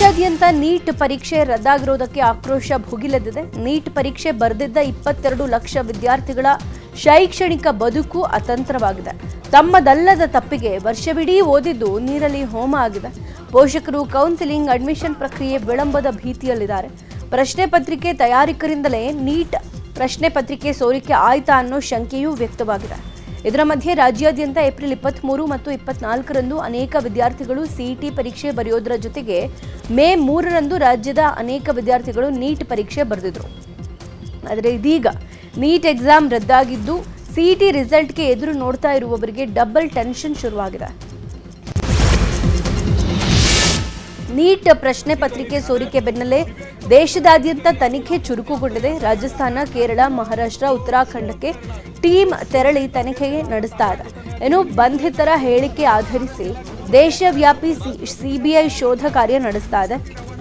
ರಾಜ್ಯಾದ್ಯಂತ ನೀಟ್ ಪರೀಕ್ಷೆ ರದ್ದಾಗಿರುವುದಕ್ಕೆ ಆಕ್ರೋಶ ಭುಗಿಲೆದ್ದಿದೆ. ನೀಟ್ ಪರೀಕ್ಷೆ ಬರೆದಿದ್ದ 22 ಲಕ್ಷ ವಿದ್ಯಾರ್ಥಿಗಳ ಶೈಕ್ಷಣಿಕ ಬದುಕು ಅತಂತ್ರವಾಗಿದೆ. ತಮ್ಮದಲ್ಲದ ತಪ್ಪಿಗೆ ವರ್ಷವಿಡೀ ಓದಿದ್ದು ನೀರಲ್ಲಿ ಹೋಮ ಆಗಿದೆ. ಪೋಷಕರು ಕೌನ್ಸಿಲಿಂಗ್, ಅಡ್ಮಿಷನ್ ಪ್ರಕ್ರಿಯೆ ವಿಳಂಬದ ಭೀತಿಯಲ್ಲಿದ್ದಾರೆ. ಪ್ರಶ್ನೆ ಪತ್ರಿಕೆ ತಯಾರಿಕರಿಂದಲೇ ನೀಟ್ ಪ್ರಶ್ನೆ ಪತ್ರಿಕೆ ಸೋರಿಕೆ ಆಯ್ತಾ ಅನ್ನೋ ಶಂಕೆಯೂ ವ್ಯಕ್ತವಾಗಿದೆ. ಇದರ ಮಧ್ಯೆ ರಾಜ್ಯಾದ್ಯಂತ ಏಪ್ರಿಲ್ 23 ಮತ್ತು 24ರಂದು ಅನೇಕ ವಿದ್ಯಾರ್ಥಿಗಳು ಸಿಇಟಿ ಪರೀಕ್ಷೆ ಬರೆಯೋದರ ಜೊತೆಗೆ ಮೇ 3ರಂದು ರಾಜ್ಯದ ಅನೇಕ ವಿದ್ಯಾರ್ಥಿಗಳು ನೀಟ್ ಪರೀಕ್ಷೆ ಬರೆದಿದ್ರು. ಆದರೆ ಇದೀಗ ನೀಟ್ ಎಕ್ಸಾಮ್ ರದ್ದಾಗಿದ್ದು ಸಿಇಟಿ ರಿಸಲ್ಟ್ಗೆ ಎದುರು ನೋಡ್ತಾ ಇರುವವರಿಗೆ ಡಬಲ್ ಟೆನ್ಷನ್ ಶುರುವಾಗಿದೆ. ನೀಟ್ ಪ್ರಶ್ನೆ ಪತ್ರಿಕೆ ಸೋರಿಕೆ ಬೆನ್ನಲ್ಲೇ ದೇಶದಾದ್ಯಂತ ತನಿಖೆ ಚುರುಕುಗೊಂಡಿದೆ. ರಾಜಸ್ಥಾನ, ಕೇರಳ, ಮಹಾರಾಷ್ಟ್ರ, ಉತ್ತರಾಖಂಡಕ್ಕೆ ಟೀಮ್ ತೆರಳಿ ತನಿಖೆ ನಡೆಸ್ತಾ ಇದೆ. ಇನ್ನು ಬಂಧಿತರ ಹೇಳಿಕೆ ಆಧರಿಸಿ ದೇಶವ್ಯಾಪಿ ಸಿಬಿಐ ಶೋಧ ಕಾರ್ಯ ನಡೆಸ್ತಾ ಇದೆ.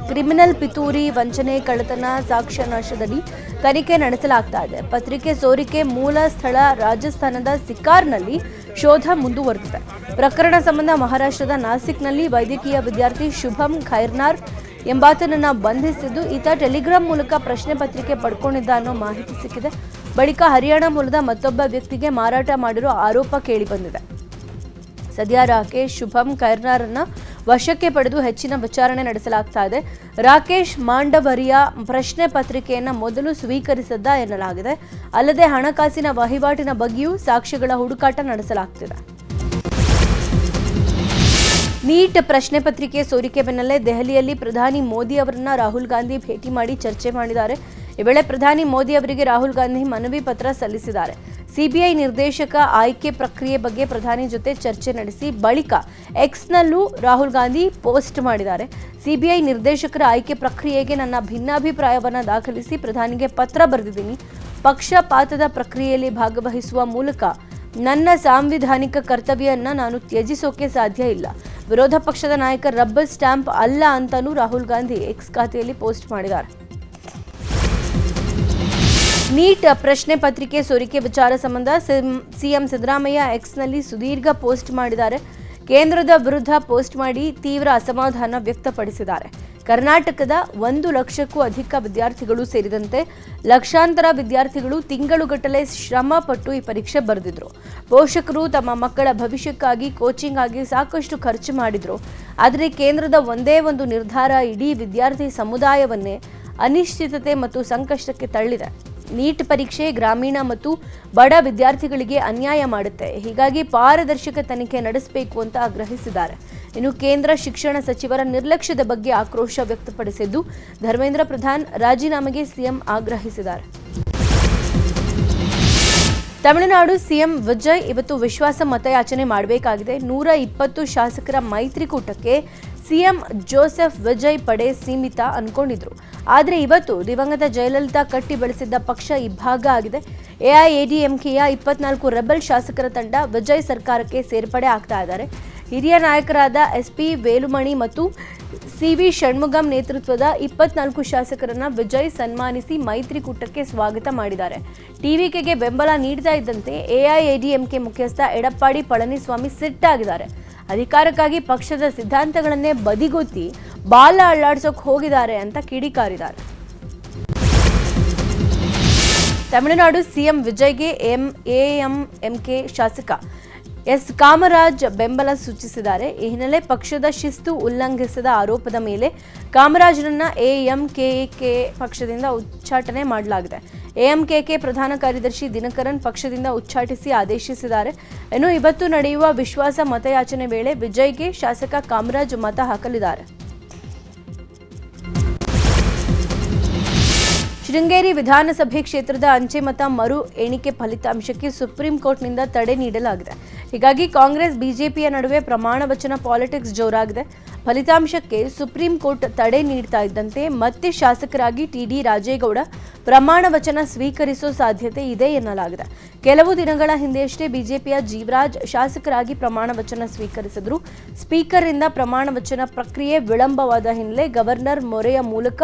ಕ್ರಿಮಿನಲ್ ಪಿತೂರಿ, ವಂಚನೆ, ಕಳ್ಳತನ, ಸಾಕ್ಷ್ಯನಾಶದಡಿ ತನಿಖೆ ನಡೆಸಲಾಗ್ತಾ ಇದೆ. ಪತ್ರಿಕೆ ಸೋರಿಕೆ ಮೂಲ ಸ್ಥಳ ರಾಜಸ್ಥಾನದ ಸಿಕಾರ್ನಲ್ಲಿ ಶೋಧ ಮುಂದುವರೆದಿದೆ. ಪ್ರಕರಣ ಸಂಬಂಧ ಮಹಾರಾಷ್ಟ್ರದ ನಾಸಿಕ್ನಲ್ಲಿ ವೈದ್ಯಕೀಯ ವಿದ್ಯಾರ್ಥಿ ಶುಭಂ ಖೈರ್ನಾರ್ ಎಂಬಾತನನ್ನ ಬಂಧಿಸಿದ್ದು, ಈತ ಟೆಲಿಗ್ರಾಮ್ ಮೂಲಕ ಪ್ರಶ್ನೆ ಪತ್ರಿಕೆ ಪಡ್ಕೊಂಡಿದ್ದ ಅನ್ನೋ ಮಾಹಿತಿ ಸಿಕ್ಕಿದೆ. ಬಳಿಕ ಹರಿಯಾಣ ಮೂಲದ ಮತ್ತೊಬ್ಬ ವ್ಯಕ್ತಿಗೆ ಮಾರಾಟ ಮಾಡಿರೋ ಆರೋಪ ಕೇಳಿಬಂದಿದೆ. ಸದ್ಯ ರಾಕೇಶ್ ಶುಭಂ ಖೈರ್ನಾರ್ನ ವಶಕ್ಕೆ ಪಡೆದು ಹೆಚ್ಚಿನ ವಿಚಾರಣೆ ನಡೆಸಲಾಗ್ತಾ ಇದೆ. ರಾಕೇಶ್ ಮಾಂಡವರಿಯ ಪ್ರಶ್ನೆ ಪತ್ರಿಕೆಯನ್ನ ಮೊದಲು ಸ್ವೀಕರಿಸಿದ್ದ ಎನ್ನಲಾಗಿದೆ. ಅಲ್ಲದೆ ಹಣಕಾಸಿನ ವಹಿವಾಟಿನ ಬಗ್ಗೆಯೂ ಸಾಕ್ಷ್ಯಗಳ ಹುಡುಕಾಟ ನಡೆಸಲಾಗ್ತಿದೆ. ನೀಟ್ ಪ್ರಶ್ನೆ ಪತ್ರಿಕೆ ಸೋರಿಕೆ ಬೆನ್ನಲ್ಲೇ ದೆಹಲಿಯಲ್ಲಿ ಪ್ರಧಾನಿ ಮೋದಿ ಅವರನ್ನ ರಾಹುಲ್ ಗಾಂಧಿ ಭೇಟಿ ಮಾಡಿ ಚರ್ಚೆ ಮಾಡಿದ್ದಾರೆ. ಈ ವೇಳೆ ಪ್ರಧಾನಿ ಮೋದಿ ಅವರಿಗೆ ರಾಹುಲ್ ಗಾಂಧಿ ಮನವಿ ಪತ್ರ ಸಲ್ಲಿಸಿದ್ದಾರೆ. ಸಿಬಿಐ ನಿರ್ದೇಶಕ ಆಯ್ಕೆ ಪ್ರಕ್ರಿಯೆ ಬಗ್ಗೆ ಪ್ರಧಾನಿ ಜೊತೆ ಚರ್ಚೆ ನಡೆಸಿ ಬಳಿಕ ಎಕ್ಸ್ನಲ್ಲೂ ರಾಹುಲ್ ಗಾಂಧಿ ಪೋಸ್ಟ್ ಮಾಡಿದ್ದಾರೆ. ಸಿಬಿಐ ನಿರ್ದೇಶಕರ ಆಯ್ಕೆ ಪ್ರಕ್ರಿಯೆಗೆ ನನ್ನ ಭಿನ್ನಾಭಿಪ್ರಾಯವನ್ನು ದಾಖಲಿಸಿ ಪ್ರಧಾನಿಗೆ ಪತ್ರ ಬರೆದಿದ್ದೀನಿ. ಪಕ್ಷಪಾತದ ಪ್ರಕ್ರಿಯೆಯಲ್ಲಿ ಭಾಗವಹಿಸುವ ಮೂಲಕ ನನ್ನ ಸಾಂವಿಧಾನಿಕ ಕರ್ತವ್ಯವನ್ನ ನಾನು ತ್ಯಜಿಸೋಕೆ ಸಾಧ್ಯ ಇಲ್ಲ. ವಿರೋಧ ಪಕ್ಷದ ನಾಯಕ ರಬ್ಬರ್ ಸ್ಟ್ಯಾಂಪ್ ಅಲ್ಲ ಅಂತಾನೂ ರಾಹುಲ್ ಗಾಂಧಿ ಎಕ್ಸ್ ಖಾತೆಯಲ್ಲಿ ಪೋಸ್ಟ್ ಮಾಡಿದ್ದಾರೆ. ನೀಟ್ ಪ್ರಶ್ನೆ ಪತ್ರಿಕೆ ಸೋರಿಕೆ ವಿಚಾರ ಸಂಬಂಧ ಸಿಎಂ ಸಿದ್ದರಾಮಯ್ಯ ಎಕ್ಸ್ನಲ್ಲಿ ಸುದೀರ್ಘ ಪೋಸ್ಟ್ ಮಾಡಿದ್ದಾರೆ. ಕೇಂದ್ರದ ವಿರುದ್ಧ ಪೋಸ್ಟ್ ಮಾಡಿ ತೀವ್ರ ಅಸಮಾಧಾನ ವ್ಯಕ್ತಪಡಿಸಿದ್ದಾರೆ. ಕರ್ನಾಟಕದ 1 ಲಕ್ಷಕ್ಕೂ ಅಧಿಕ ವಿದ್ಯಾರ್ಥಿಗಳು ಸೇರಿದಂತೆ ಲಕ್ಷಾಂತರ ವಿದ್ಯಾರ್ಥಿಗಳು ತಿಂಗಳುಗಟ್ಟಲೆ ಶ್ರಮ ಪಟ್ಟು ಈ ಪರೀಕ್ಷೆ ಬರೆದಿದ್ರು. ಪೋಷಕರು ತಮ್ಮ ಮಕ್ಕಳ ಭವಿಷ್ಯಕ್ಕಾಗಿ ಕೋಚಿಂಗ್ ಆಗಿ ಸಾಕಷ್ಟು ಖರ್ಚು ಮಾಡಿದ್ರು. ಆದರೆ ಕೇಂದ್ರದ ಒಂದೇ ಒಂದು ನಿರ್ಧಾರ ಇಡೀ ವಿದ್ಯಾರ್ಥಿ ಸಮುದಾಯವನ್ನೇ ಅನಿಶ್ಚಿತತೆ ಮತ್ತು ಸಂಕಷ್ಟಕ್ಕೆ ತಳ್ಳಿದೆ. ನೀಟ್ ಪರೀಕ್ಷೆ ಗ್ರಾಮೀಣ ಮತ್ತು ಬಡ ವಿದ್ಯಾರ್ಥಿಗಳಿಗೆ ಅನ್ಯಾಯ ಮಾಡುತ್ತೆ. ಹೀಗಾಗಿ ಪಾರದರ್ಶಕ ತನಿಖೆ ನಡೆಸಬೇಕು ಅಂತ ಆಗ್ರಹಿಸಿದ್ದಾರೆ. ಇನ್ನು ಕೇಂದ್ರ ಶಿಕ್ಷಣ ಸಚಿವರ ನಿರ್ಲಕ್ಷ್ಯದ ಬಗ್ಗೆ ಆಕ್ರೋಶ ವ್ಯಕ್ತಪಡಿಸಿದ್ದು, ಧರ್ಮೇಂದ್ರ ಪ್ರಧಾನ್ ರಾಜೀನಾಮೆಗೆ ಸಿಎಂ ಆಗ್ರಹಿಸಿದ್ದಾರೆ. ತಮಿಳುನಾಡು ಸಿಎಂ ವಿಜಯ್ ಇವತ್ತು ವಿಶ್ವಾಸ ಮತಯಾಚನೆ ಮಾಡಬೇಕಾಗಿದೆ. 120 ಶಾಸಕರ ಮೈತ್ರಿಕೂಟಕ್ಕೆ ಸಿಎಂ ಜೋಸೆಫ್ ವಿಜಯ್ ಪಡೆ ಸೀಮಿತ ಅನ್ಕೊಂಡಿದ್ರು. ಆದರೆ ಇವತ್ತು ದಿವಂಗತ ಜಯಲಲಿತಾ ಕಟ್ಟಿ ಬೆಳೆಸಿದ್ದ ಪಕ್ಷ ಇಬ್ಬಾಗ ಆಗಿದೆ. ಎಐಎಡಿಎಂಕೆಯ 24 ರೆಬೆಲ್ ಶಾಸಕರ ತಂಡ ವಿಜಯ್ ಸರ್ಕಾರಕ್ಕೆ ಸೇರ್ಪಡೆ ಆಗ್ತಾ ಇದ್ದಾರೆ. ಹಿರಿಯ ನಾಯಕರಾದ ಎಸ್ಪಿ ವೇಲುಮಣಿ ಮತ್ತು ಸಿವಿ ಷಣ್ಮುಗಂ ನೇತೃತ್ವದ 24 ಶಾಸಕರನ್ನ ವಿಜಯ್ ಸನ್ಮಾನಿಸಿ ಮೈತ್ರಿಕೂಟಕ್ಕೆ ಸ್ವಾಗತ ಮಾಡಿದ್ದಾರೆ. ಟಿವಿಕೆಗೆ ಬೆಂಬಲ ನೀಡ್ತಾ ಇದ್ದಂತೆ ಎಐಎಡಿಎಂಕೆ ಮುಖ್ಯಸ್ಥ ಎಡಪ್ಪಾಡಿ ಪಳನಿಸ್ವಾಮಿ ಸಿಟ್ಟಾಗಿದ್ದಾರೆ. ಅಧಿಕಾರಕ್ಕಾಗಿ ಪಕ್ಷದ ಸಿದ್ಧಾಂತಗಳನ್ನೇ ಬದಿಗೊತ್ತಿ ಬಾಲ ಅಳ್ಳಾಡ್ಸೋಕ್ ಹೋಗಿದ್ದಾರೆ ಅಂತ ಕಿಡಿಕಾರಿದ್ದಾರೆ. ತಮಿಳುನಾಡು ಸಿಎಂ ವಿಜಯ್ಗೆ ಎಐಎಡಿಎಂಕೆ ಶಾಸಕ ಎಸ್ ಕಾಮರಾಜ್ ಬೆಂಬಲ ಸೂಚಿಸಿದ್ದಾರೆ. ಈ ಹಿನ್ನೆಲೆ ಪಕ್ಷದ ಶಿಸ್ತು ಉಲ್ಲಂಘಿಸಿದ ಆರೋಪದ ಮೇಲೆ ಕಾಮರಾಜ್ರನ್ನ ಎಎಂಕೆಕೆ ಪಕ್ಷದಿಂದ ಉಚ್ಚಾಟನೆ ಮಾಡಲಾಗಿದೆ. ಎಎಂಕೆಕೆ ಪ್ರಧಾನ ಕಾರ್ಯದರ್ಶಿ ದಿನಕರನ್ ಪಕ್ಷದಿಂದ ಉಚ್ಚಾಟಿಸಿ ಆದೇಶಿಸಿದ್ದಾರೆ. ಇನ್ನು ಇವತ್ತು ನಡೆಯುವ ವಿಶ್ವಾಸ ಮತಯಾಚನೆ ವೇಳೆ ವಿಜಯ್ಗೆ ಶಾಸಕ ಕಾಮರಾಜ್ ಮತ ಹಾಕಲಿದ್ದಾರೆ. ಶೃಂಗೇರಿ ವಿಧಾನಸಭೆ ಕ್ಷೇತ್ರದ ಅಂಚೆ ಮತ ಮರು ಎಣಿಕೆ ಫಲಿತಾಂಶಕ್ಕೆ ಸುಪ್ರೀಂ ಕೋರ್ಟ್ನಿಂದ ತಡೆ ನೀಡಲಾಗಿದೆ. ಹೀಗಾಗಿ ಕಾಂಗ್ರೆಸ್ ಬಿಜೆಪಿಯ ನಡುವೆ ಪ್ರಮಾಣ ವಚನ ಪಾಲಿಟಿಕ್ಸ್ ಜೋರಾಗಿದೆ. ಫಲಿತಾಂಶಕ್ಕೆ ಸುಪ್ರೀಂ ಕೋರ್ಟ್ ತಡೆ ನೀಡ್ತಾ ಇದ್ದಂತೆ ಮತ್ತೆ ಶಾಸಕರಾಗಿ ಟಿಡಿ ರಾಜೇಗೌಡ ಪ್ರಮಾಣ ವಚನ ಸ್ವೀಕರಿಸೋ ಸಾಧ್ಯತೆ ಇದೆ ಎನ್ನಲಾಗಿದೆ. ಕೆಲವು ದಿನಗಳ ಹಿಂದೆಯಷ್ಟೇ ಬಿಜೆಪಿಯ ಜೀವರಾಜ್ ಶಾಸಕರಾಗಿ ಪ್ರಮಾಣ ವಚನ ಸ್ವೀಕರಿಸಿದ್ರು. ಸ್ಪೀಕರ್ರಿಂದ ಪ್ರಮಾಣ ವಚನ ಪ್ರಕ್ರಿಯೆ ವಿಳಂಬವಾದ ಹಿನ್ನೆಲೆ ಗವರ್ನರ್ ಮೊರೆಯ ಮೂಲಕ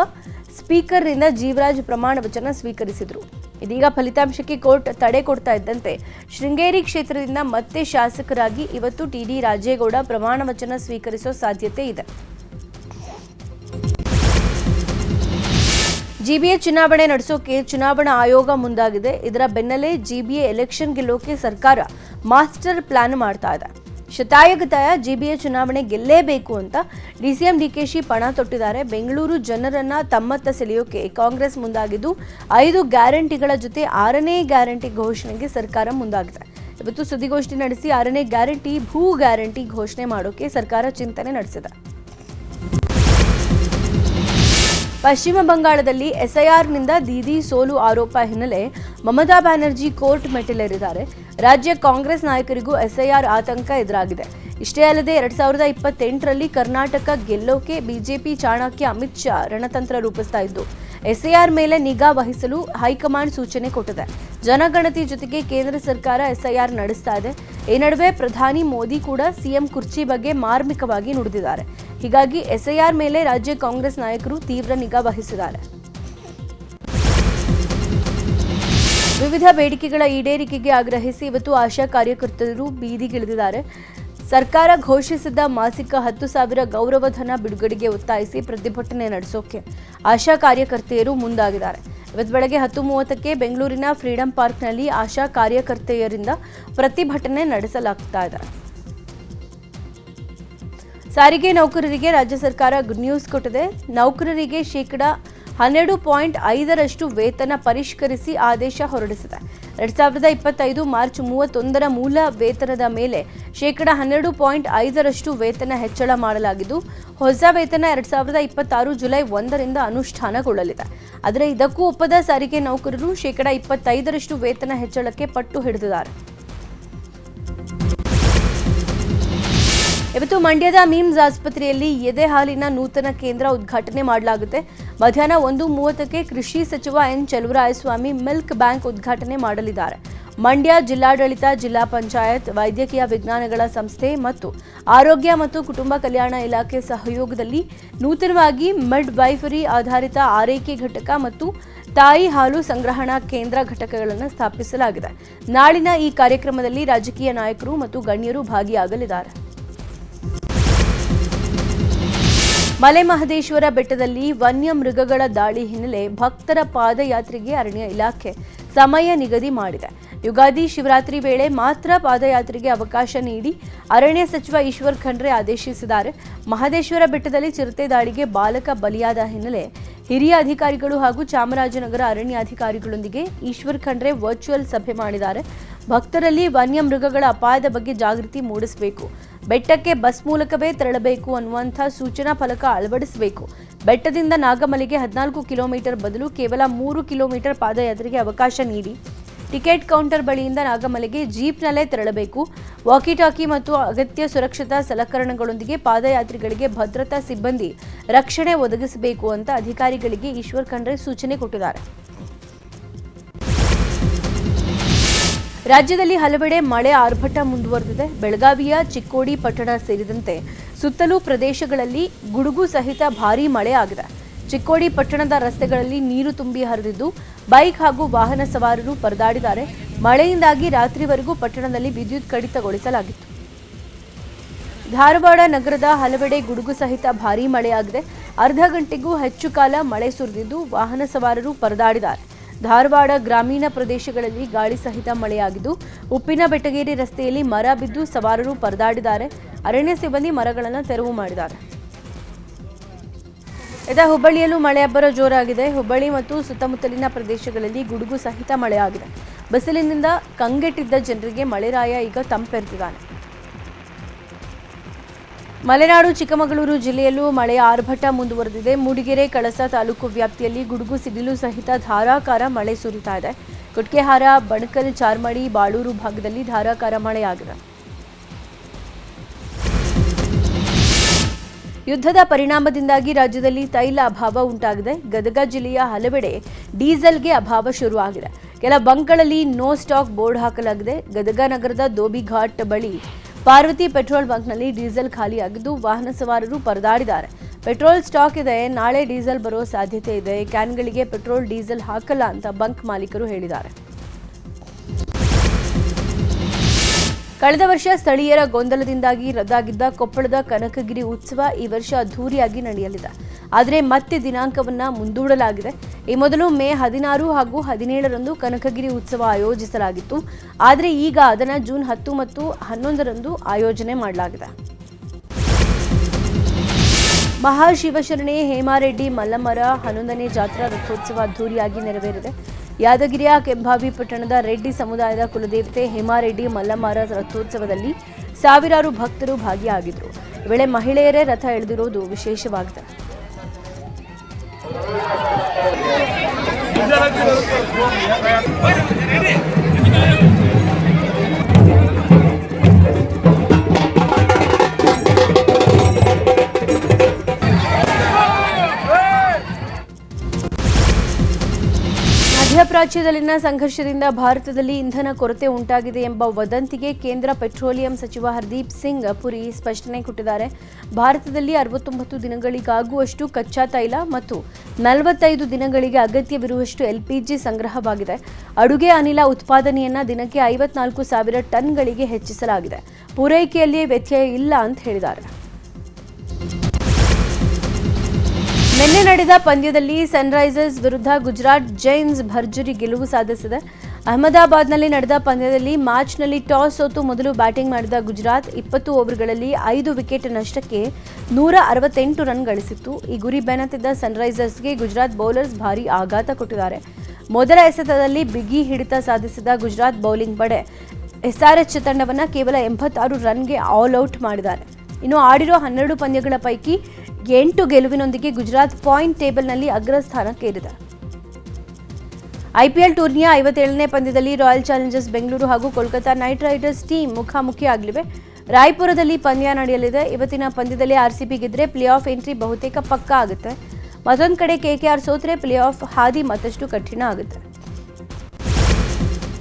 ಸ್ಪೀಕರ್ರಿಂದ ಜೀವರಾಜ್ ಪ್ರಮಾಣ ವಚನ ಸ್ವೀಕರಿಸಿದ್ರು. ಇದೀಗ ಫಲಿತಾಂಶಕ್ಕೆ ಕೋರ್ಟ್ ತಡೆ ಕೊಡ್ತಾ ಇದ್ದಂತೆ ಶೃಂಗೇರಿ ಕ್ಷೇತ್ರದಿಂದ ಮತ್ತೆ ಶಾಸಕರಾಗಿ ಇವತ್ತು ಟಿಡಿ ರಾಜೇಗೌಡ ಪ್ರಮಾಣ ವಚನ ಸ್ವೀಕರಿಸೋ ಸಾಧ್ಯತೆ ಇದೆ. ಜಿಬಿಎ ಚುನಾವಣೆ ನಡೆಸೋಕೆ ಚುನಾವಣಾ ಆಯೋಗ ಮುಂದಾಗಿದೆ. ಇದರ ಬೆನ್ನಲ್ಲೇ ಜಿಬಿಎ ಎಲೆಕ್ಷನ್ ಗೆಲ್ಲೋಕೆ ಸರ್ಕಾರ ಮಾಸ್ಟರ್ ಪ್ಲಾನ್ ಮಾಡ್ತಾ ಇದೆ. ಶತಾಯಗತಾಯ ಜಿಬಿಎ ಚುನಾವಣೆ ಗೆಲ್ಲೇಬೇಕು ಅಂತ ಡಿಸಿಎಂ ಡಿಕೆಶಿ ಪಣ ತೊಟ್ಟಿದ್ದಾರೆ. ಬೆಂಗಳೂರು ಜನರನ್ನ ತಮ್ಮತ್ತ ಸೆಳೆಯೋಕೆ ಕಾಂಗ್ರೆಸ್ ಮುಂದಾಗಿದ್ದು 5 ಗ್ಯಾರಂಟಿಗಳ ಜೊತೆ 6ನೇ ಗ್ಯಾರಂಟಿ ಘೋಷಣೆಗೆ ಸರ್ಕಾರ ಮುಂದಾಗಿದೆ. ಇವತ್ತು ಸುದ್ದಿಗೋಷ್ಠಿ ನಡೆಸಿ 6ನೇ ಗ್ಯಾರಂಟಿ ಭೂ ಗ್ಯಾರಂಟಿ ಘೋಷಣೆ ಮಾಡೋಕೆ ಸರ್ಕಾರ ಚಿಂತನೆ ನಡೆಸಿದೆ. ಪಶ್ಚಿಮ ಬಂಗಾಳದಲ್ಲಿ ಎಸ್ಐಆರ್ನಿಂದ ದೀದಿ ಸೋಲು ಆರೋಪ ಹಿನ್ನೆಲೆ ಮಮತಾ ಬ್ಯಾನರ್ಜಿ ಕೋರ್ಟ್ ಮೆಟ್ಟಿಲೇರಿದ್ದಾರೆ. ರಾಜ್ಯ ಕಾಂಗ್ರೆಸ್ ನಾಯಕರಿಗೂ ಎಸ್ಐಆರ್ ಆತಂಕ ಎದುರಾಗಿದೆ. ಇಷ್ಟೇ ಅಲ್ಲದೆ 2028ರಲ್ಲಿ ಕರ್ನಾಟಕ ಗೆಲ್ಲೋಕೆ ಬಿಜೆಪಿ ಚಾಣಕ್ಯ ಅಮಿತ್ ಶಾ ರಣತಂತ್ರ ರೂಪಿಸ್ತಾ ಇದ್ದು ಎಸ್ಐಆರ್ ಮೇಲೆ ನಿಗಾ ವಹಿಸಲು ಹೈಕಮಾಂಡ್ ಸೂಚನೆ ಕೊಟ್ಟಿದೆ. ಜನಗಣತಿ ಜೊತೆಗೆ ಕೇಂದ್ರ ಸರ್ಕಾರ ಎಸ್ಐಆರ್ ನಡೆಸ್ತಾ ಇದೆ. ಈ ನಡುವೆ ಪ್ರಧಾನಿ ಮೋದಿ ಕೂಡ ಸಿಎಂ ಕುರ್ಚಿ ಬಗ್ಗೆ ಮಾರ್ಮಿಕವಾಗಿ ನುಡಿದಿದ್ದಾರೆ. ಹೀಗಾಗಿ ಎಸ್ಐಆರ್ ಮೇಲೆ ರಾಜ್ಯ ಕಾಂಗ್ರೆಸ್ ನಾಯಕರು ತೀವ್ರ ನಿಗಾ ವಹಿಸಿದ್ದಾರೆ. ವಿವಿಧ ಬೇಡಿಕೆಗಳ ಈಡೇರಿಕೆಗೆ ಆಗ್ರಹಿಸಿ ಇವತ್ತು ಆಶಾ ಕಾರ್ಯಕರ್ತರು ಬೀದಿಗಿಳಿದಿದ್ದಾರೆ. ಸರ್ಕಾರ ಘೋಷಿಸಿದ್ದ ಮಾಸಿಕ 10,000 ಗೌರವಧನ ಬಿಡುಗಡೆಗೆ ಒತ್ತಾಯಿಸಿ ಪ್ರತಿಭಟನೆ ನಡೆಸೋಕೆ ಆಶಾ ಕಾರ್ಯಕರ್ತೆಯರು ಮುಂದಾಗಿದ್ದಾರೆ. ಇವತ್ತು ಬೆಳಗ್ಗೆ 10:30ಕ್ಕೆ ಬೆಂಗಳೂರಿನ ಫ್ರೀಡಂ ಪಾರ್ಕ್ನಲ್ಲಿ ಆಶಾ ಕಾರ್ಯಕರ್ತೆಯರಿಂದ ಪ್ರತಿಭಟನೆ ನಡೆಸಲಾಗ್ತಾ ಇದೆ. ಸಾರಿಗೆ ನೌಕರರಿಗೆ ರಾಜ್ಯ ಸರ್ಕಾರ ಗುಡ್ ನ್ಯೂಸ್ ಕೊಟ್ಟಿದೆ. ನೌಕರರಿಗೆ ಶೇಕಡಾ 12.5% ವೇತನ ಪರಿಷ್ಕರಿಸಿ ಆದೇಶ ಹೊರಡಿಸಿದೆ. 2025 ಮಾರ್ಚ್ 31ರ ಮೂಲ ವೇತನದ ಮೇಲೆ ಶೇಕಡಾ 12.5% ವೇತನ ಹೆಚ್ಚಳ ಮಾಡಲಾಗಿದ್ದು ಹೊಸ ವೇತನ 2026 ಜುಲೈ 1ರಿಂದ ಅನುಷ್ಠಾನಗೊಳ್ಳಲಿದೆ. ಆದರೆ ಇದಕ್ಕೂ ಒಪ್ಪದ ಸಾರಿಗೆ ನೌಕರರು ಶೇಕಡಾ 25% ವೇತನ ಹೆಚ್ಚಳಕ್ಕೆ ಪಟ್ಟು ಹಿಡಿದಿದ್ದಾರೆ. ಇವತ್ತು ಮಂಡ್ಯದ ಮಿಮ್ಸ್ ಆಸ್ಪತ್ರೆಯಲ್ಲಿ ಎದೆ ಹಾಲಿನ ನೂತನ ಕೇಂದ್ರ ಉದ್ಘಾಟನೆ ಮಾಡಲಾಗುತ್ತೆ. ಮಧ್ಯಾಹ್ನ 1:30ಕ್ಕೆ ಕೃಷಿ ಸಚಿವ ಎನ್ ಚಲುವರಾಯಸ್ವಾಮಿ ಮಿಲ್ಕ್ ಬ್ಯಾಂಕ್ ಉದ್ಘಾಟನೆ ಮಾಡಲಿದ್ದಾರೆ. ಮಂಡ್ಯ ಜಿಲ್ಲಾಡಳಿತ, ಜಿಲ್ಲಾ ಪಂಚಾಯತ್, ವೈದ್ಯಕೀಯ ವಿಜ್ಞಾನಗಳ ಸಂಸ್ಥೆ ಮತ್ತು ಆರೋಗ್ಯ ಮತ್ತು ಕುಟುಂಬ ಕಲ್ಯಾಣ ಇಲಾಖೆ ಸಹಯೋಗದಲ್ಲಿ ನೂತನವಾಗಿ ಮಿಡ್ ವೈಫರಿ ಆಧಾರಿತ ಆರೈಕೆ ಘಟಕ ಮತ್ತು ತಾಯಿ ಹಾಲು ಸಂಗ್ರಹಣಾ ಕೇಂದ್ರ ಘಟಕಗಳನ್ನು ಸ್ಥಾಪಿಸಲಾಗಿದೆ. ನಾಳಿನ ಈ ಕಾರ್ಯಕ್ರಮದಲ್ಲಿ ರಾಜಕೀಯ ನಾಯಕರು ಮತ್ತು ಗಣ್ಯರು ಭಾಗಿಯಾಗಲಿದ್ದಾರೆ. ಮಲೆ ಮಹದೇಶ್ವರ ಬೆಟ್ಟದಲ್ಲಿ ವನ್ಯ ಮೃಗಗಳ ದಾಳಿ ಹಿನ್ನೆಲೆ ಭಕ್ತರ ಪಾದಯಾತ್ರೆಗೆ ಅರಣ್ಯ ಇಲಾಖೆ ಸಮಯ ನಿಗದಿ ಮಾಡಿದೆ. ಯುಗಾದಿ ಶಿವರಾತ್ರಿ ವೇಳೆ ಮಾತ್ರ ಪಾದಯಾತ್ರೆಗೆ ಅವಕಾಶ ನೀಡಿ ಅರಣ್ಯ ಸಚಿವ ಈಶ್ವರ್ ಖಂಡ್ರೆ ಆದೇಶಿಸಿದ್ದಾರೆ. ಮಹದೇಶ್ವರ ಬೆಟ್ಟದಲ್ಲಿ ಚಿರತೆ ದಾಳಿಗೆ ಬಾಲಕ ಬಲಿಯಾದ ಹಿನ್ನೆಲೆ ಹಿರಿಯ ಅಧಿಕಾರಿಗಳು ಹಾಗೂ ಚಾಮರಾಜನಗರ ಅರಣ್ಯಾಧಿಕಾರಿಗಳೊಂದಿಗೆ ಈಶ್ವರ್ ಖಂಡ್ರೆ ವರ್ಚುವಲ್ ಸಭೆ ಮಾಡಿದ್ದಾರೆ. ಭಕ್ತರಲ್ಲಿ ವನ್ಯ ಮೃಗಗಳ ಅಪಾಯದ ಬಗ್ಗೆ ಜಾಗೃತಿ ಮೂಡಿಸಬೇಕು, ಬೆಟ್ಟಕ್ಕೆ ಬಸ್ ಮೂಲಕವೇ ತೆರಳಬೇಕು ಅನ್ನುವಂಥ ಸೂಚನಾ ಫಲಕ ಅಳವಡಿಸಬೇಕು. ಬೆಟ್ಟದಿಂದ ನಾಗಮಲೆಗೆ 14 ಕಿಲೋಮೀಟರ್ ಬದಲು ಕೇವಲ 3 ಕಿಲೋಮೀಟರ್ ಪಾದಯಾತ್ರೆಗೆ ಅವಕಾಶ ನೀಡಿ. ಟಿಕೆಟ್ ಕೌಂಟರ್ ಬಳಿಯಿಂದ ನಾಗಮಲೆಗೆ ಜೀಪ್ನಲ್ಲೇ ತೆರಳಬೇಕು. ವಾಕಿ ಟಾಕಿ ಮತ್ತು ಅಗತ್ಯ ಸುರಕ್ಷತಾ ಸಲಕರಣೆಗಳೊಂದಿಗೆ ಪಾದಯಾತ್ರಿಗಳಿಗೆ ಭದ್ರತಾ ಸಿಬ್ಬಂದಿ ರಕ್ಷಣೆ ಒದಗಿಸಬೇಕು ಅಂತ ಅಧಿಕಾರಿಗಳಿಗೆ ಈಶ್ವರ್ ಖಂಡ್ರೆ ಸೂಚನೆ ಕೊಟ್ಟಿದ್ದಾರೆ. ರಾಜ್ಯದಲ್ಲಿ ಹಲವೆಡೆ ಮಳೆ ಆರ್ಭಟ ಮುಂದುವರೆದಿದೆ. ಬೆಳಗಾವಿಯ ಚಿಕ್ಕೋಡಿ ಪಟ್ಟಣ ಸೇರಿದಂತೆ ಸುತ್ತಲೂ ಪ್ರದೇಶಗಳಲ್ಲಿ ಗುಡುಗು ಸಹಿತ ಭಾರೀ ಮಳೆ ಆಗಿದೆ. ಚಿಕ್ಕೋಡಿ ಪಟ್ಟಣದ ರಸ್ತೆಗಳಲ್ಲಿ ನೀರು ತುಂಬಿ ಹರಿದಿದ್ದು ಬೈಕ್ ಹಾಗೂ ವಾಹನ ಸವಾರರು ಪರದಾಡಿದ್ದಾರೆ. ಮಳೆಯಿಂದಾಗಿ ರಾತ್ರಿವರೆಗೂ ಪಟ್ಟಣದಲ್ಲಿ ವಿದ್ಯುತ್ ಕಡಿತಗೊಳಿಸಲಾಗಿತ್ತು. ಧಾರವಾಡ ನಗರದ ಹಲವೆಡೆ ಗುಡುಗು ಸಹಿತ ಭಾರೀ ಮಳೆಯಾಗಿದೆ. ಅರ್ಧ ಗಂಟೆಗೂ ಹೆಚ್ಚು ಕಾಲ ಮಳೆ ಸುರಿದಿದ್ದು ವಾಹನ ಸವಾರರು ಪರದಾಡಿದ್ದಾರೆ. ಧಾರವಾಡ ಗ್ರಾಮೀಣ ಪ್ರದೇಶಗಳಲ್ಲಿ ಗಾಳಿ ಸಹಿತ ಮಳೆಯಾಗಿದ್ದು ಉಪ್ಪಿನ ಬೆಟ್ಟಗೇರಿ ರಸ್ತೆಯಲ್ಲಿ ಮರ ಬಿದ್ದು ಸವಾರರು ಪರದಾಡಿದ್ದಾರೆ. ಅರಣ್ಯ ಸಿಬ್ಬಂದಿ ಮರಗಳನ್ನು ತೆರವು ಮಾಡಿದ್ದಾರೆ. ಹುಬ್ಬಳ್ಳಿಯಲ್ಲೂ ಮಳೆ ಅಬ್ಬರ ಜೋರಾಗಿದೆ. ಹುಬ್ಬಳ್ಳಿ ಮತ್ತು ಸುತ್ತಮುತ್ತಲಿನ ಪ್ರದೇಶಗಳಲ್ಲಿ ಗುಡುಗು ಸಹಿತ ಮಳೆಯಾಗಿದೆ. ಬಿಸಿಲಿನಿಂದ ಕಂಗೆಟ್ಟಿದ್ದ ಜನರಿಗೆ ಮಳೆರಾಯ ಈಗ ತಂಪೆರೆದಿದ್ದಾನೆ. ಮಲೆನಾಡು ಚಿಕ್ಕಮಗಳೂರು ಜಿಲ್ಲೆಯಲ್ಲೂ ಮಳೆಯ ಆರ್ಭಟ ಮುಂದುವರೆದಿದೆ. ಮೂಡಿಗೆರೆ, ಕಳಸ ತಾಲೂಕು ವ್ಯಾಪ್ತಿಯಲ್ಲಿ ಗುಡುಗು ಸಿಡಿಲು ಸಹಿತ ಧಾರಾಕಾರ ಮಳೆ ಸುರಿತಾ ಇದೆ. ಕೊಟ್ಗೆಹಾರ, ಬಣಕಲ್, ಚಾರ್ಮಡಿ, ಬಾಳೂರು ಭಾಗದಲ್ಲಿ ಧಾರಾಕಾರ ಮಳೆಯಾಗಿದೆ. ಯುದ್ಧದ ಪರಿಣಾಮದಿಂದಾಗಿ ರಾಜ್ಯದಲ್ಲಿ ತೈಲ ಅಭಾವ ಉಂಟಾಗಿದೆ. ಗದಗ ಜಿಲ್ಲೆಯ ಹಲವೆಡೆ ಡೀಸೆಲ್ಗೆ ಅಭಾವ ಶುರುವಾಗಿದೆ. ಕೆಲ ಬಂಕ್ಗಳಲ್ಲಿ ನೋ ಸ್ಟಾಕ್ ಬೋರ್ಡ್ ಹಾಕಲಾಗಿದೆ. ಗದಗ ನಗರದ ದೋಬಿಘಾಟ್ ಬಳಿ ಪಾರ್ವತಿ ಪೆಟ್ರೋಲ್ ಬಂಕ್ನಲ್ಲಿ ಡೀಸೆಲ್ ಖಾಲಿಯಾಗಿದ್ದು ವಾಹನ ಸವಾರರು ಪರದಾಡಿದ್ದಾರೆ. ಪೆಟ್ರೋಲ್ ಸ್ಟಾಕ್ ಇದೆ, ನಾಳೆ ಡೀಸೆಲ್ ಬರೋ ಸಾಧ್ಯತೆ ಇದೆ. ಕ್ಯಾನ್ಗಳಿಗೆ ಪೆಟ್ರೋಲ್ ಡೀಸೆಲ್ ಹಾಕಲ್ಲ ಅಂತ ಬಂಕ್ ಮಾಲೀಕರು ಹೇಳಿದ್ದಾರೆ. ಕಳೆದ ವರ್ಷ ಸ್ಥಳೀಯರ ಗೊಂದಲದಿಂದಾಗಿ ರದ್ದಾಗಿದ್ದ ಕೊಪ್ಪಳದ ಕನಕಗಿರಿ ಉತ್ಸವ ಈ ವರ್ಷ ಅದ್ಧೂರಿಯಾಗಿ ನಡೆಯಲಿದೆ. ಆದರೆ ಮತ್ತೆ ದಿನಾಂಕವನ್ನು ಮುಂದೂಡಲಾಗಿದೆ. ಈ ಮೊದಲು ಮೇ 16 ಹಾಗೂ 17ರಂದು ಕನಕಗಿರಿ ಉತ್ಸವ ಆಯೋಜಿಸಲಾಗಿತ್ತು. ಆದರೆ ಈಗ ಅದನ್ನು ಜೂನ್ 10 ಮತ್ತು 11ರಂದು ಆಯೋಜನೆ ಮಾಡಲಾಗಿದೆ. ಮಹಾಶಿವಶರಣೆ ಹೇಮಾರೆಡ್ಡಿ ಮಲ್ಲಮ್ಮರ 11ನೇ ಜಾತ್ರಾ ರಥೋತ್ಸವ ಅದ್ಧೂರಿಯಾಗಿ ನೆರವೇರಿದೆ. ಯಾದಗಿರಿಯ ಕೆಂಭಾವಿ ಪಟ್ಟಣದ ರೆಡ್ಡಿ ಸಮುದಾಯದ ಕುಲದೇವತೆ ಹೇಮಾರೆಡ್ಡಿ ಮಲ್ಲಮ್ಮರ ರಥೋತ್ಸವದಲ್ಲಿ ಸಾವಿರಾರು ಭಕ್ತರು ಭಾಗಿಯಾಗಿದ್ದರು. ಈ ವೇಳೆ ಮಹಿಳೆಯರೇ ರಥ ಎಳೆದಿರುವುದು ವಿಶೇಷವಾಗಿದೆ. ಮಧ್ಯಪ್ರಾಚ್ಯದಲ್ಲಿನ ಸಂಘರ್ಷದಿಂದ ಭಾರತದಲ್ಲಿ ಇಂಧನ ಕೊರತೆ ಉಂಟಾಗಿದೆ ಎಂಬ ವದಂತಿಗೆ ಕೇಂದ್ರ ಪೆಟ್ರೋಲಿಯಂ ಸಚಿವ ಹರ್ದೀಪ್ ಸಿಂಗ್ ಪುರಿ ಸ್ಪಷ್ಟನೆ ಕೊಟ್ಟಿದ್ದಾರೆ. ಭಾರತದಲ್ಲಿ 69 ದಿನಗಳಿಗಾಗುವಷ್ಟು ಕಚ್ಚಾ ತೈಲ ಮತ್ತು 45 ದಿನಗಳಿಗೆ ಅಗತ್ಯವಿರುವಷ್ಟು LPG ಸಂಗ್ರಹವಾಗಿದೆ. ಅಡುಗೆ ಅನಿಲ ಉತ್ಪಾದನೆಯನ್ನು ದಿನಕ್ಕೆ 54,000 ಟನ್ಗಳಿಗೆ ಹೆಚ್ಚಿಸಲಾಗಿದೆ. ಪೂರೈಕೆಯಲ್ಲಿ ವ್ಯತ್ಯಯ ಇಲ್ಲ ಅಂತ ಹೇಳಿದ್ದಾರೆ. ನಿನ್ನೆ ನಡೆದ ಪಂದ್ಯದಲ್ಲಿ ಸನ್ರೈಸರ್ಸ್ ವಿರುದ್ಧ ಗುಜರಾತ್ ಜೈಂಟ್ಸ್ ಭರ್ಜರಿ ಗೆಲುವು ಸಾಧಿಸಿದೆ. ಅಹಮದಾಬಾದ್ನಲ್ಲಿ ನಡೆದ ಪಂದ್ಯದಲ್ಲಿ ಮ್ಯಾಚ್ನಲ್ಲಿ ಟಾಸ್ ಸೋತು ಮೊದಲು ಬ್ಯಾಟಿಂಗ್ ಮಾಡಿದ ಗುಜರಾತ್ 20 ಓವರ್ಗಳಲ್ಲಿ 5 ವಿಕೆಟ್ ನಷ್ಟಕ್ಕೆ 168 ರನ್ ಗಳಿಸಿತ್ತು. ಈ ಗುರಿ ಬೆನ್ನತ್ತಿದ್ದ ಸನ್ರೈಸರ್ಸ್ಗೆ ಗುಜರಾತ್ ಬೌಲರ್ಸ್ ಭಾರೀ ಆಘಾತ ಕೊಟ್ಟಿದ್ದಾರೆ. ಮೊದಲ ಎಸೆತದಲ್ಲಿ ಬಿಗಿ ಹಿಡಿತ ಸಾಧಿಸಿದ ಗುಜರಾತ್ ಬೌಲಿಂಗ್ ಪಡೆ SRH ತಂಡವನ್ನು ಕೇವಲ 86 ರನ್ಗೆ ಆಲ್ ಔಟ್ ಮಾಡಿದ್ದಾರೆ. ಇನ್ನು ಆಡಿರೋ 12 ಪಂದ್ಯಗಳ ಪೈಕಿ 8 ಗೆಲುವಿನೊಂದಿಗೆ ಗುಜರಾತ್ ಪಾಯಿಂಟ್ ಟೇಬಲ್ನಲ್ಲಿ ಅಗ್ರಸ್ಥಾನಕ್ಕೇರಿದೆ. IPL ಟೂರ್ನಿಯ 57ನೇ ಪಂದ್ಯದಲ್ಲಿ ರಾಯಲ್ ಚಾಲೆಂಜರ್ಸ್ ಬೆಂಗಳೂರು ಹಾಗೂ ಕೋಲ್ಕತಾ ನೈಟ್ ರೈಡರ್ಸ್ ಟೀಮ್ ಮುಖಾಮುಖಿಯಾಗಲಿವೆ. ರಾಯ್ಪುರದಲ್ಲಿ ಪಂದ್ಯ ನಡೆಯಲಿದೆ. ಇವತ್ತಿನ ಪಂದ್ಯದಲ್ಲಿ RCB ಗೆದ್ದರೆ ಪ್ಲೇ ಆಫ್ ಎಂಟ್ರಿ ಬಹುತೇಕ ಪಕ್ಕಾ ಆಗುತ್ತೆ. ಮತ್ತೊಂದು ಕಡೆ KKR ಸೋತ್ರೆ ಪ್ಲೇ ಆಫ್ ಹಾದಿ ಮತ್ತಷ್ಟು ಕಠಿಣ ಆಗುತ್ತೆ.